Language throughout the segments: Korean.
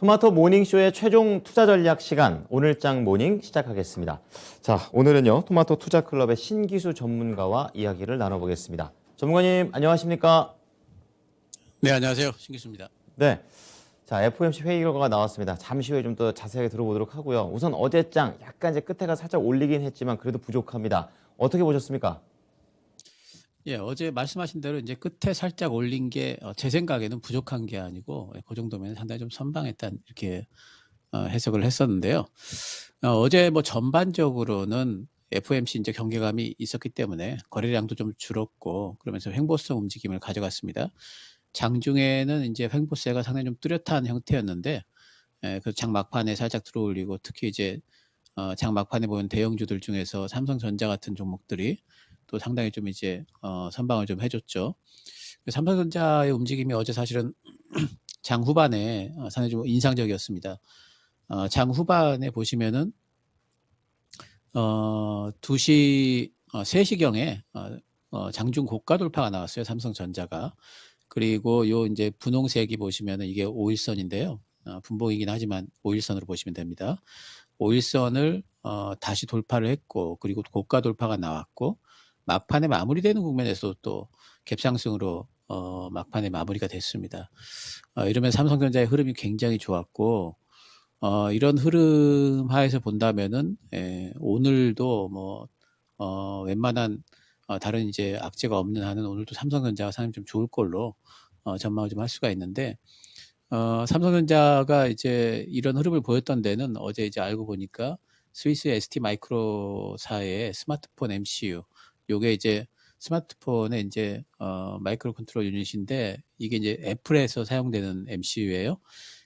토마토 모닝쇼의 최종 투자 전략 시간, 오늘장 모닝 시작하겠습니다. 자, 오늘은요, 토마토 투자클럽의 신기수 전문가와 이야기를 나눠보겠습니다. 전문가님, 안녕하십니까? 네, 안녕하세요. 신기수입니다. 네. 자, FOMC 회의 결과가 나왔습니다. 잠시 후에 좀 더 자세하게 들어보도록 하고요. 우선 어제장, 약간 이제 끝에가 살짝 올리긴 했지만 그래도 부족합니다. 어떻게 보셨습니까? 예, 어제 말씀하신 대로 이제 끝에 살짝 올린 게 제 생각에는 부족한 게 아니고 그 정도면 상당히 좀 선방했다 이렇게 해석을 했었는데요. 어제 뭐 전반적으로는 FOMC 이제 경계감이 있었기 때문에 거래량도 좀 줄었고 그러면서 횡보성 움직임을 가져갔습니다. 장중에는 이제 횡보세가 상당히 좀 뚜렷한 형태였는데 그 장 막판에 살짝 들어올리고 특히 이제 장 막판에 보면 대형주들 중에서 삼성전자 같은 종목들이 또 상당히 좀 이제 선방을 좀 해줬죠. 삼성전자의 움직임이 어제 사실은 장 후반에 상당히 좀 인상적이었습니다. 장 후반에 보시면은 2시 3시경에 장중 고가 돌파가 나왔어요. 삼성전자가. 그리고 요 이제 분홍색이 보시면은 이게 5일선인데요. 분봉이긴 하지만 5일선으로 보시면 됩니다. 5일선을 다시 돌파를 했고 그리고 고가 돌파가 나왔고 막판에 마무리되는 국면에서 또 갭상승으로 막판에 마무리가 됐습니다. 이러면 삼성전자의 흐름이 굉장히 좋았고 이런 흐름 하에서 본다면은 오늘도 뭐 웬만한 다른 이제 악재가 없는 한은 오늘도 삼성전자가 상당히 좀 좋을 걸로 전망을 좀 할 수가 있는데 삼성전자가 이제 이런 흐름을 보였던 데는 어제 이제 알고 보니까 스위스 ST 마이크로사의 스마트폰 MCU 요게 이제 스마트폰의 이제 마이크로 컨트롤 유닛인데 이게 이제 애플에서 사용되는 MCU예요.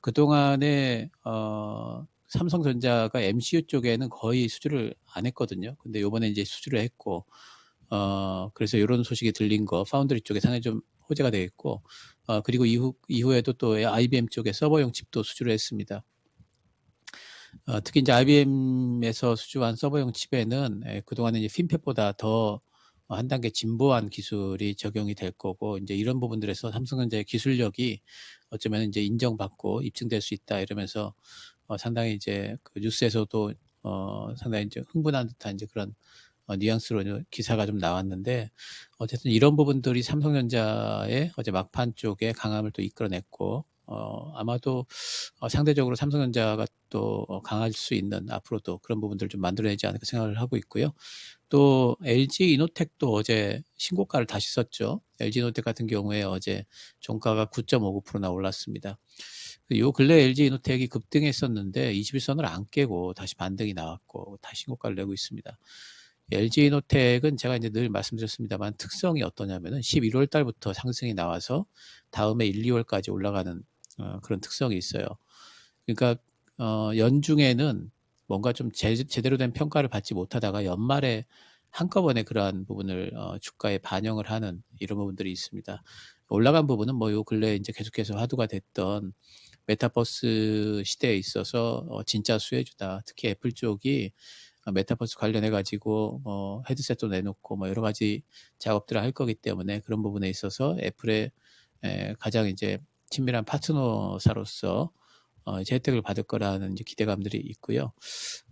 그동안에 삼성전자가 MCU 쪽에는 거의 수주를 안 했거든요. 근데 요번에 이제 수주를 했고 그래서 요런 소식이 들린 거 파운드리 쪽에 상당히 좀 호재가 되겠고 그리고 이후에도 또 IBM 쪽에 서버용 칩도 수주를 했습니다. 특히 이제 IBM에서 수주한 서버용 칩에는 그동안에 이제 핀팻보다 더 한 단계 진보한 기술이 적용이 될 거고 이제 이런 부분들에서 삼성전자의 기술력이 어쩌면 이제 인정받고 입증될 수 있다 이러면서 상당히 이제 그 뉴스에서도 상당히 이제 흥분한 듯한 이제 그런 뉘앙스로 기사가 좀 나왔는데 어쨌든 이런 부분들이 삼성전자의 어제 막판 쪽에 강함을 또 이끌어냈고 아마도 상대적으로 삼성전자가 또 강할 수 있는 앞으로도 그런 부분들을 좀 만들어내지 않을까 생각을 하고 있고요. 또 LG 이노텍도 어제 신고가를 다시 썼죠. LG 이노텍 같은 경우에 어제 종가가 9.59%나 올랐습니다. 요 근래 LG 이노텍이 급등했었는데 21선을 안 깨고 다시 반등이 나왔고 다시 신고가를 내고 있습니다. LG 이노텍은 제가 이제 늘 말씀드렸습니다만 특성이 어떠냐면은 11월 달부터 상승이 나와서 다음에 1, 2월까지 올라가는 그런 특성이 있어요. 그러니까 연중에는 뭔가 좀 제대로 된 평가를 받지 못하다가 연말에 한꺼번에 그러한 부분을 주가에 반영을 하는 이런 부분들이 있습니다. 올라간 부분은 뭐 요 근래 이제 계속해서 화두가 됐던 메타버스 시대에 있어서 진짜 수혜주다. 특히 애플 쪽이 메타버스 관련해 가지고 헤드셋도 내놓고 뭐 여러 가지 작업들을 할 거기 때문에 그런 부분에 있어서 애플의 가장 이제 친밀한 파트너사로서 이제 혜택을 받을 거라는 이제 기대감들이 있고요.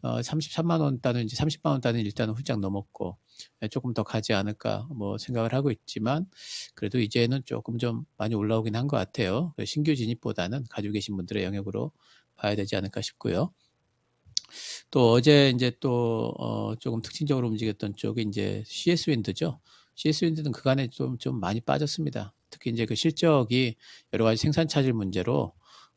33만 원 단은 이제 30만 원 단은 일단은 훌쩍 넘었고 조금 더 가지 않을까 뭐 생각을 하고 있지만 그래도 이제는 조금 좀 많이 올라오긴 한 것 같아요. 신규 진입보다는 가지고 계신 분들의 영역으로 봐야 되지 않을까 싶고요. 또 어제 이제 또 조금 특징적으로 움직였던 쪽이 이제 CS 윈드죠. CS 윈드는 그간에 좀 많이 빠졌습니다. 특히 이제 그 실적이 여러 가지 생산 차질 문제로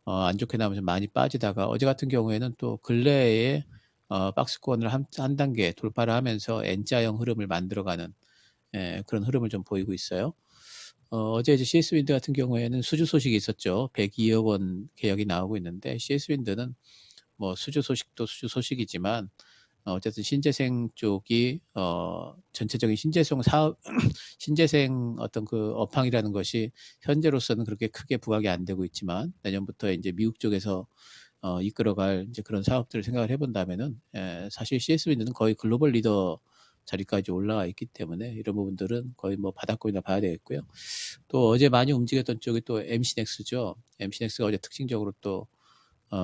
안 좋게 나오면서 많이 빠지다가 어제 같은 경우에는 또 근래에 박스권을 한 단계 돌파를 하면서 N자형 흐름을 만들어가는 그런 흐름을 좀 보이고 있어요. 어제 이제 CS 윈드 같은 경우에는 수주 소식이 있었죠. 102억 원 계약이 나오고 있는데 CS 윈드는 뭐 수주 소식도 수주 소식이지만 어쨌든 신재생 쪽이 전체적인 신재생 사업 신재생 어떤 그 업황이라는 것이 현재로서는 그렇게 크게 부각이 안 되고 있지만 내년부터 이제 미국 쪽에서 이끌어갈 이제 그런 사업들을 생각을 해본다면은 사실 CSW는 거의 글로벌 리더 자리까지 올라와 있기 때문에 이런 부분들은 거의 뭐 바닥권이나 봐야 되겠고요. 또 어제 많이 움직였던 쪽이 또 MC넥스죠. MC넥스가 어제 특징적으로 또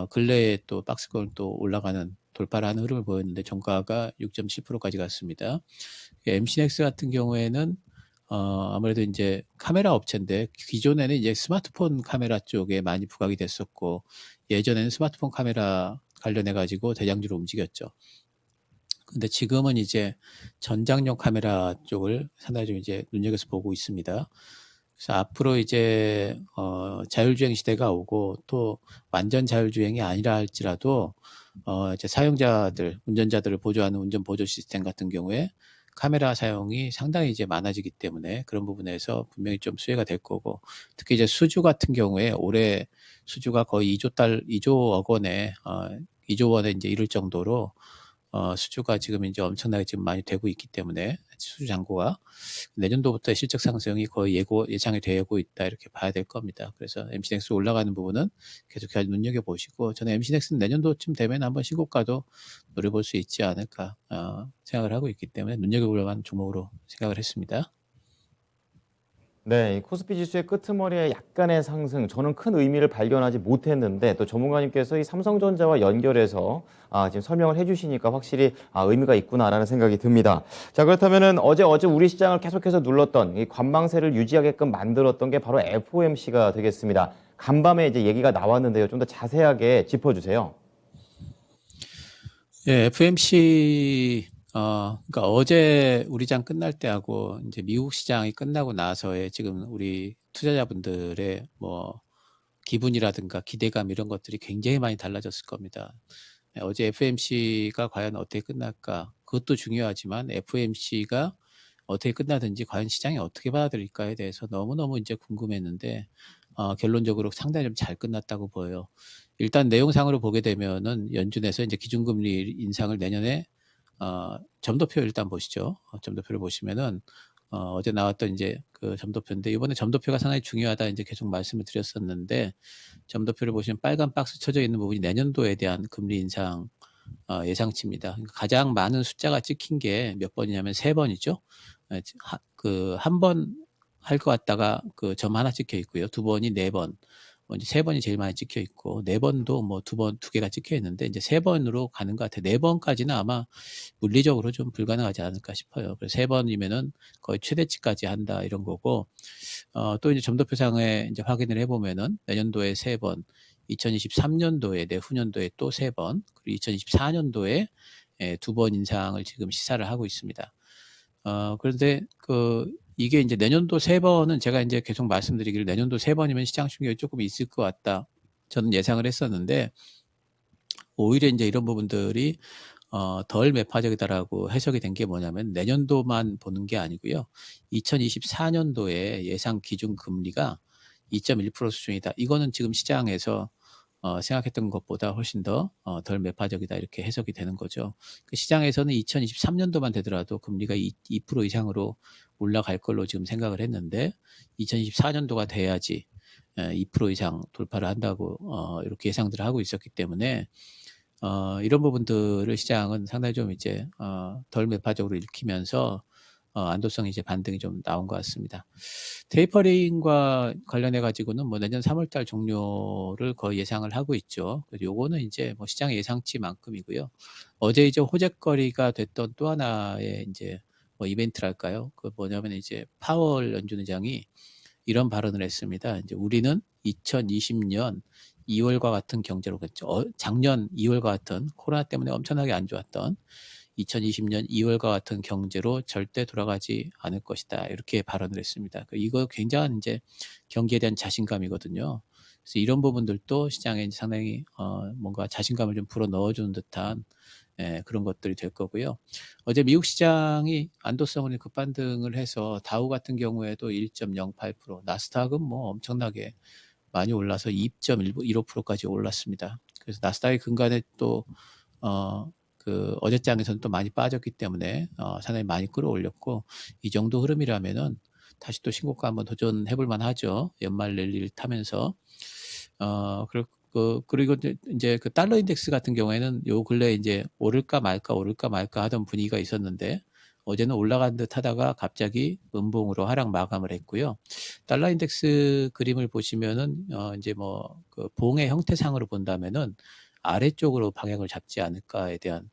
근래에 또 박스권 또 올라가는 돌파를 하는 흐름을 보였는데 종가가 6.7%까지 갔습니다. MC넥스 같은 경우에는 아무래도 이제 카메라 업체인데 기존에는 이제 스마트폰 카메라 쪽에 많이 부각이 됐었고 예전에는 스마트폰 카메라 관련해 가지고 대장주로 움직였죠. 근데 지금은 이제 전장용 카메라 쪽을 상당히 좀 이제 눈여겨서 보고 있습니다. 그래서 앞으로 이제 자율주행 시대가 오고 또 완전 자율주행이 아니라 할지라도 이제 사용자들, 운전자들을 보조하는 운전 보조 시스템 같은 경우에 카메라 사용이 상당히 이제 많아지기 때문에 그런 부분에서 분명히 좀 수혜가 될 거고 특히 이제 수주 같은 경우에 올해 수주가 거의 2조 원에 2조 원에 이제 이를 정도로 수주가 지금 이제 엄청나게 지금 많이 되고 있기 때문에 수주 잔고가 내년도부터 실적 상승이 거의 예상이 되고 있다 이렇게 봐야 될 겁니다. 그래서 MC넥스 올라가는 부분은 계속 눈여겨 보시고 저는 MC넥스는 내년도쯤 되면 한번 신고가도 노려볼 수 있지 않을까 생각을 하고 있기 때문에 눈여겨볼 만한 종목으로 생각을 했습니다. 네, 이 코스피 지수의 끄트머리에 약간의 상승, 저는 큰 의미를 발견하지 못했는데 또 전문가님께서 이 삼성전자와 연결해서 지금 설명을 해주시니까 확실히 의미가 있구나라는 생각이 듭니다. 자, 그렇다면은 어제 우리 시장을 계속해서 눌렀던 이 관망세를 유지하게끔 만들었던 게 바로 FOMC가 되겠습니다. 간밤에 이제 얘기가 나왔는데요, 좀 더 자세하게 짚어주세요. 예, FMC 그러니까 어제 우리 장 끝날 때하고 이제 미국 시장이 끝나고 나서의 지금 우리 투자자분들의 뭐 기분이라든가 기대감 이런 것들이 굉장히 많이 달라졌을 겁니다. 예, 어제 FMC가 과연 어떻게 끝날까? 그것도 중요하지만 FMC가 어떻게 끝나든지 과연 시장이 어떻게 받아들일까에 대해서 너무너무 이제 궁금했는데 결론적으로 상당히 좀 잘 끝났다고 보여요. 일단 내용상으로 보게 되면은 연준에서 이제 기준금리 인상을 내년에 점도표 일단 보시죠. 점도표를 보시면은 어제 나왔던 이제 그 점도표인데 이번에 점도표가 상당히 중요하다 이제 계속 말씀을 드렸었는데 점도표를 보시면 빨간 박스 쳐져 있는 부분이 내년도에 대한 금리 인상 예상치입니다. 그러니까 가장 많은 숫자가 찍힌 게 몇 번이냐면 3번이죠. 그 한 번 할 것 같다가 그 점 하나 찍혀 있고요. 2번이 4번. 뭐 이제 3번이 제일 많이 찍혀 있고 4번도 뭐 2개가 찍혀 있는데 이제 3번으로 가는 것 같아요. 4번까지는 아마 물리적으로 좀 불가능하지 않을까 싶어요. 그래서 3번이면은 거의 최대치까지 한다 이런 거고 또 이제 점도표상에 이제 확인을 해보면은 내년도에 3번, 2023년도에 내후년도에 또 3번, 그리고 2024년도에 2번 인상을 지금 시사를 하고 있습니다. 그런데 이게 이제 내년도 3번은 제가 이제 계속 말씀드리기를 내년도 3번이면 시장 충격이 조금 있을 것 같다. 저는 예상을 했었는데 오히려 이제 이런 부분들이 덜 매파적이다라고 해석이 된 게 뭐냐면 내년도만 보는 게 아니고요. 2024년도에 예상 기준 금리가 2.1% 수준이다. 이거는 지금 시장에서 생각했던 것보다 훨씬 더 덜 매파적이다 이렇게 해석이 되는 거죠. 그 시장에서는 2023년도만 되더라도 금리가 2% 이상으로 올라갈 걸로 지금 생각을 했는데 2024년도가 돼야지 2% 이상 돌파를 한다고 이렇게 예상들을 하고 있었기 때문에 이런 부분들을 시장은 상당히 좀 이제 덜 매파적으로 읽히면서 안도성이 이제 반등이 좀 나온 것 같습니다. 테이퍼링과 관련해 가지고는 뭐 내년 3월달 종료를 거의 예상을 하고 있죠. 그래서 요거는 이제 뭐 시장 예상치만큼이고요. 어제 이제 호재거리가 됐던 또 하나의 이제 뭐 이벤트랄까요? 그 뭐냐면 이제 파월 연준 의장이 이런 발언을 했습니다. 이제 우리는 2020년 2월과 같은 경제로 그랬죠. 작년 2월과 같은 코로나 때문에 엄청나게 안 좋았던 2020년 2월과 같은 경제로 절대 돌아가지 않을 것이다. 이렇게 발언을 했습니다. 이거 굉장한 이제 경기에 대한 자신감이거든요. 그래서 이런 부분들도 시장에 이제 상당히 뭔가 자신감을 좀 불어 넣어주는 듯한 그런 것들이 될 거고요. 어제 미국 시장이 안도성을 급반등을 해서 다우 같은 경우에도 1.08%, 나스닥은 뭐 엄청나게 많이 올라서 2.15%까지 올랐습니다. 그래서 나스닥이 근간에 또 어제장에서는 또 많이 빠졌기 때문에 상당히 많이 끌어올렸고 이 정도 흐름이라면은 다시 또 신고가 한번 도전해볼 만하죠. 연말 랠리를 타면서 그리고 이제 그 달러 인덱스 같은 경우에는 요 근래 이제 오를까 말까 하던 분위기가 있었는데 어제는 올라간 듯 하다가 갑자기 음봉으로 하락 마감을 했고요. 달러 인덱스 그림을 보시면은 이제 뭐 그 봉의 형태상으로 본다면은 아래쪽으로 방향을 잡지 않을까에 대한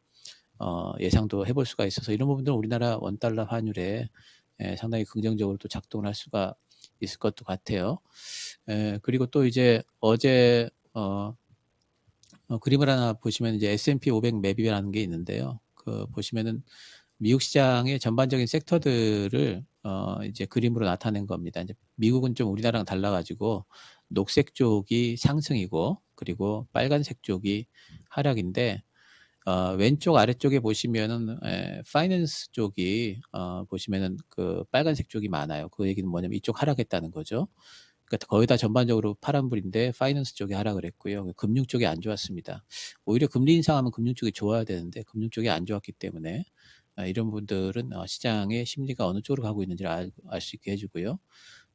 예상도 해볼 수가 있어서 이런 부분들은 우리나라 원달러 환율에 상당히 긍정적으로 또 작동을 할 수가 있을 것도 같아요. 그리고 또 이제 어제 그림을 하나 보시면 이제 S&P 500 맵이라는 게 있는데요. 그 보시면은 미국 시장의 전반적인 섹터들을 이제 그림으로 나타낸 겁니다. 이제 미국은 좀 우리나라랑 달라가지고 녹색 쪽이 상승이고 그리고 빨간색 쪽이 하락인데 왼쪽 아래쪽에 보시면은 파이낸스 쪽이 보시면은 그 빨간색 쪽이 많아요. 그 얘기는 뭐냐면 이쪽 하락했다는 거죠. 그러니까 거의 다 전반적으로 파란불인데 파이낸스 쪽이 하락을 했고요. 금융 쪽이 안 좋았습니다. 오히려 금리 인상하면 금융 쪽이 좋아야 되는데 금융 쪽이 안 좋았기 때문에 이런 분들은 시장의 심리가 어느 쪽으로 가고 있는지를 알 수 있게 해주고요.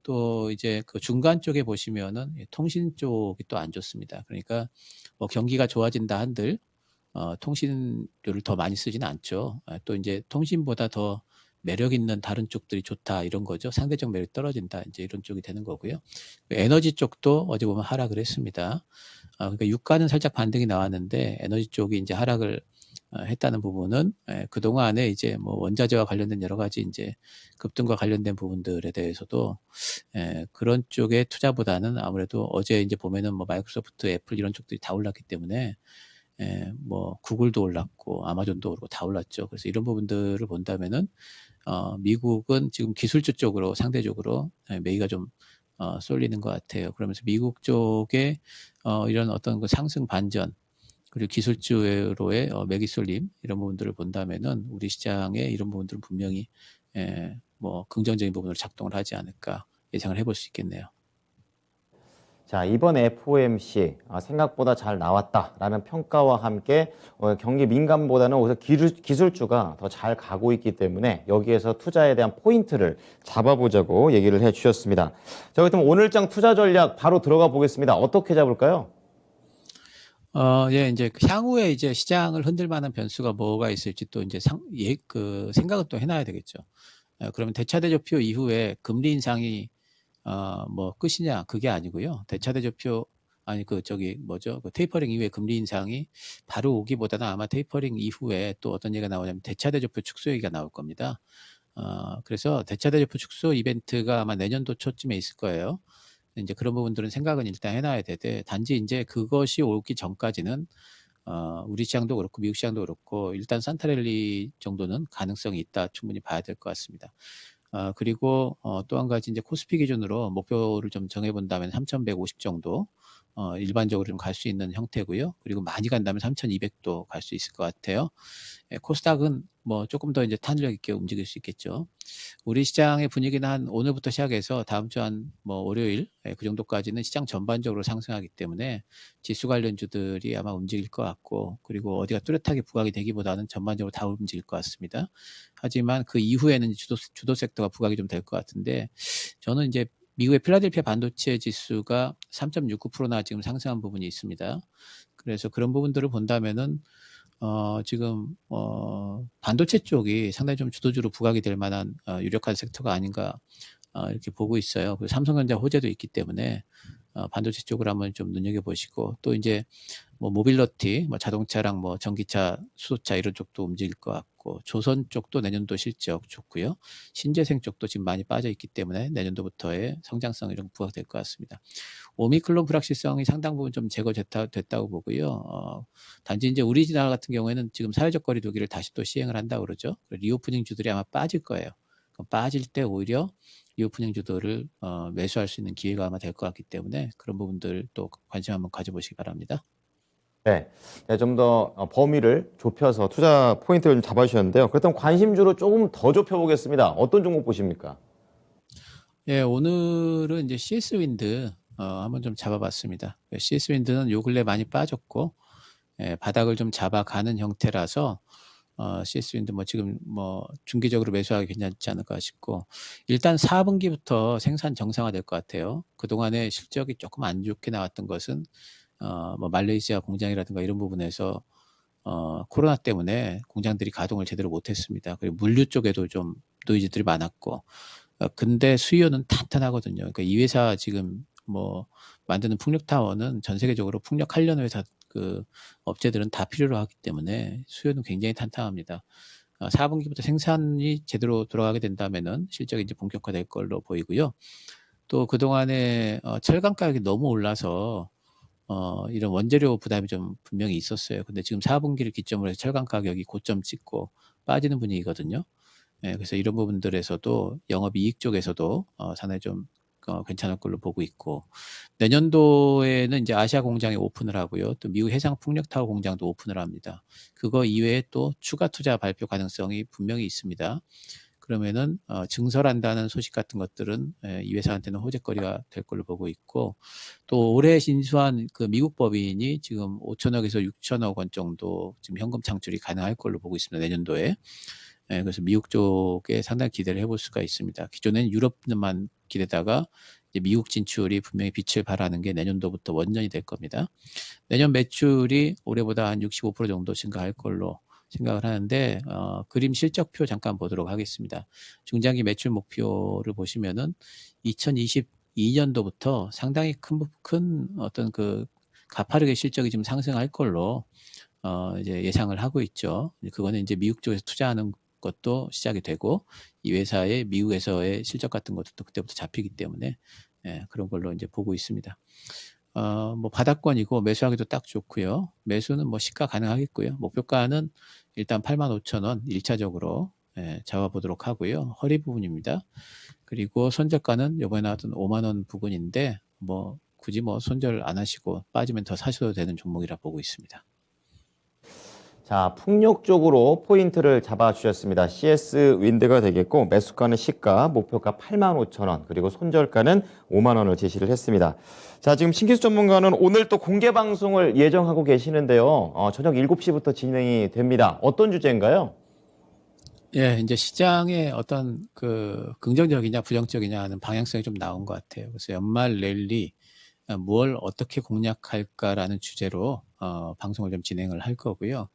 또 이제 그 중간 쪽에 보시면은 통신 쪽이 또 안 좋습니다. 그러니까 뭐 경기가 좋아진다 한들 통신료를 더 많이 쓰지는 않죠. 또 이제 통신보다 더 매력 있는 다른 쪽들이 좋다 이런 거죠. 상대적 매력이 떨어진다 이제 이런 쪽이 되는 거고요. 에너지 쪽도 어제 보면 하락을 했습니다. 그러니까 유가는 살짝 반등이 나왔는데 에너지 쪽이 이제 하락을 했다는 부분은 그 동안에 이제 뭐 원자재와 관련된 여러 가지 이제 급등과 관련된 부분들에 대해서도 그런 쪽의 투자보다는 아무래도 어제 이제 보면은 뭐 마이크로소프트, 애플 이런 쪽들이 다 올랐기 때문에 뭐 구글도 올랐고 아마존도 오르고 다 올랐죠. 그래서 이런 부분들을 본다면은 미국은 지금 기술주 쪽으로 상대적으로 매기가 좀 쏠리는 것 같아요. 그러면서 미국 쪽에 이런 어떤 그 상승 반전 그리고 기술주로의 매기 쏠림 이런 부분들을 본다면은 우리 시장에 이런 부분들은 분명히 뭐 긍정적인 부분으로 작동을 하지 않을까 예상을 해볼 수 있겠네요. 자, 이번 FOMC 생각보다 잘 나왔다라는 평가와 함께 경기 민감보다는 오히려 기술주가 더 잘 가고 있기 때문에 여기에서 투자에 대한 포인트를 잡아보자고 얘기를 해주셨습니다. 자, 그렇다면 오늘장 투자 전략 바로 들어가 보겠습니다. 어떻게 잡을까요? 예, 이제 향후에 이제 시장을 흔들 만한 변수가 뭐가 있을지 또 이제 그 생각은 또 해놔야 되겠죠. 그러면 대차대조표 이후에 금리 인상이 뭐 끝이냐 그게 아니고요. 대차대조표 아니 그 저기 뭐죠? 그 테이퍼링 이후에 금리 인상이 바로 오기보다는 아마 테이퍼링 이후에 또 어떤 얘기가 나오냐면 대차대조표 축소 얘기가 나올 겁니다. 그래서 대차대조표 축소 이벤트가 아마 내년도 초쯤에 있을 거예요. 이제 그런 부분들은 생각은 일단 해놔야 되되 단지 이제 그것이 오기 전까지는 우리 시장도 그렇고 미국 시장도 그렇고 일단 산타랠리 정도는 가능성이 있다 충분히 봐야 될 것 같습니다. 그리고 또 한 가지 이제 코스피 기준으로 목표를 좀 정해본다면 3,150 정도 일반적으로 좀 갈 수 있는 형태고요. 그리고 많이 간다면 3,200도 갈 수 있을 것 같아요. 코스닥은 뭐 조금 더 이제 탄력 있게 움직일 수 있겠죠. 우리 시장의 분위기는 한 오늘부터 시작해서 다음 주 한 뭐 월요일 그 정도까지는 시장 전반적으로 상승하기 때문에 지수 관련주들이 아마 움직일 것 같고 그리고 어디가 뚜렷하게 부각이 되기보다는 전반적으로 다 움직일 것 같습니다. 하지만 그 이후에는 주도 섹터가 부각이 좀 될 것 같은데 저는 이제 미국의 필라델피아 반도체 지수가 3.69%나 지금 상승한 부분이 있습니다. 그래서 그런 부분들을 본다면은 지금 반도체 쪽이 상당히 좀 주도주로 부각이 될 만한 유력한 섹터가 아닌가 이렇게 보고 있어요. 그리고 삼성전자 호재도 있기 때문에 반도체 쪽을 한번 좀 눈여겨보시고 또 이제 뭐 모빌러티, 뭐 자동차랑 뭐 전기차, 수소차 이런 쪽도 움직일 것 같고 조선 쪽도 내년도 실적 좋고요. 신재생 쪽도 지금 많이 빠져 있기 때문에 내년도부터의 성장성 이런 거 부각될 것 같습니다. 오미크론 불확실성이 상당 부분 좀 됐다고 보고요. 단지 이제 우리나라 같은 경우에는 지금 사회적 거리 두기를 다시 또 시행을 한다고 그러죠. 리오프닝 주들이 아마 빠질 거예요. 그럼 빠질 때 오히려 리오프닝 주도를 매수할 수 있는 기회가 아마 될 것 같기 때문에 그런 부분들 또 관심 한번 가져보시기 바랍니다. 네, 좀 더 범위를 좁혀서 투자 포인트를 좀 잡아주셨는데요. 그렇다면 관심주로 조금 더 좁혀보겠습니다. 어떤 종목 보십니까? 예, 오늘은 이제 CS 윈드 한번 좀 잡아봤습니다. CS 윈드는 요 근래 많이 빠졌고 바닥을 좀 잡아가는 형태라서 CS 윈드 뭐 지금 뭐 중기적으로 매수하기 괜찮지 않을까 싶고 일단 4분기부터 생산 정상화 될 것 같아요. 그동안에 실적이 조금 안 좋게 나왔던 것은 뭐 말레이시아 공장이라든가 이런 부분에서 코로나 때문에 공장들이 가동을 제대로 못했습니다. 그리고 물류 쪽에도 좀 노이즈들이 많았고, 근데 수요는 탄탄하거든요. 그러니까 이 회사 지금 뭐 만드는 풍력타워는 전 세계적으로 풍력하려는 회사 그 업체들은 다 필요로 하기 때문에 수요는 굉장히 탄탄합니다. 4분기부터 생산이 제대로 돌아가게 된다면은 실적이 이제 본격화될 걸로 보이고요. 또 그동안에 철강 가격이 너무 올라서 이런 원재료 부담이 좀 분명히 있었어요. 근데 지금 4분기를 기점으로 해서 철강 가격이 고점 찍고 빠지는 분위기거든요. 예, 그래서 이런 부분들에서도 영업이익 쪽에서도 상당히 좀 괜찮을 걸로 보고 있고, 내년도에는 이제 아시아 공장이 오픈을 하고요. 또 미국 해상 풍력타워 공장도 오픈을 합니다. 그거 이외에 또 추가 투자 발표 가능성이 분명히 있습니다. 그러면은 증설한다는 소식 같은 것들은 이 회사한테는 호재거리가 될 걸로 보고 있고, 또 올해 인수한 그 미국 법인이 지금 5천억에서 6천억 원 정도 지금 현금 창출이 가능할 걸로 보고 있습니다. 내년도에. 그래서 미국 쪽에 상당히 기대를 해볼 수가 있습니다. 기존에는 유럽만 기대다가 이제 미국 진출이 분명히 빛을 발하는 게 내년도부터 원전이 될 겁니다. 내년 매출이 올해보다 한 65% 정도 증가할 걸로 생각을 하는데, 그림 실적표 잠깐 보도록 하겠습니다. 중장기 매출 목표를 보시면은 2022년도부터 상당히 큰 어떤 그 가파르게 실적이 좀 상승할 걸로 이제 예상을 하고 있죠. 그거는 이제 미국 쪽에서 투자하는 것도 시작이 되고, 이 회사의 미국에서의 실적 같은 것도 그때부터 잡히기 때문에 그런 걸로 이제 보고 있습니다. 뭐 바닥권이고 매수하기도 딱 좋고요. 매수는 뭐 시가 가능하겠고요. 목표가는 일단 85,000원 1차적으로 잡아보도록 하고요. 허리 부분입니다. 그리고 손절가는 이번에 나왔던 5만 원 부근인데 뭐 굳이 뭐 손절 안 하시고 빠지면 더 사셔도 되는 종목이라 보고 있습니다. 자, 풍력 쪽으로 포인트를 잡아주셨습니다. CS 윈드가 되겠고, 매수가는 시가, 목표가 85,000원, 그리고 손절가는 5만 원을 제시를 했습니다. 자, 지금 신기수 전문가는 오늘 또 공개 방송을 예정하고 계시는데요. 저녁 7시부터 진행이 됩니다. 어떤 주제인가요? 예, 이제 시장의 어떤 그 긍정적이냐 부정적이냐 하는 방향성이 좀 나온 것 같아요. 그래서 연말 랠리 뭘 어떻게 공략할까라는 주제로 방송을 좀 진행을 할 거고요.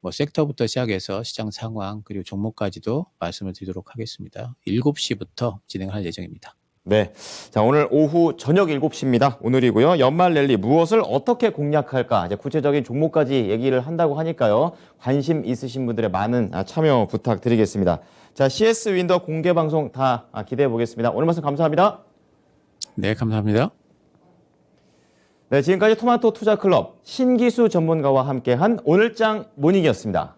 뭐 섹터부터 시작해서 시장 상황 그리고 종목까지도 말씀을 드리도록 하겠습니다. 7시부터 진행할 예정입니다. 네. 자, 오늘 오후 저녁 7시입니다. 오늘이고요. 연말 랠리 무엇을 어떻게 공략할까? 이제 구체적인 종목까지 얘기를 한다고 하니까요. 관심 있으신 분들의 많은 참여 부탁드리겠습니다. 자, CS 윈더 공개 방송 다 기대해 보겠습니다. 오늘 말씀 감사합니다. 네, 감사합니다. 네, 지금까지 토마토 투자 클럽 신기수 전문가와 함께한 오늘장 모닝이었습니다.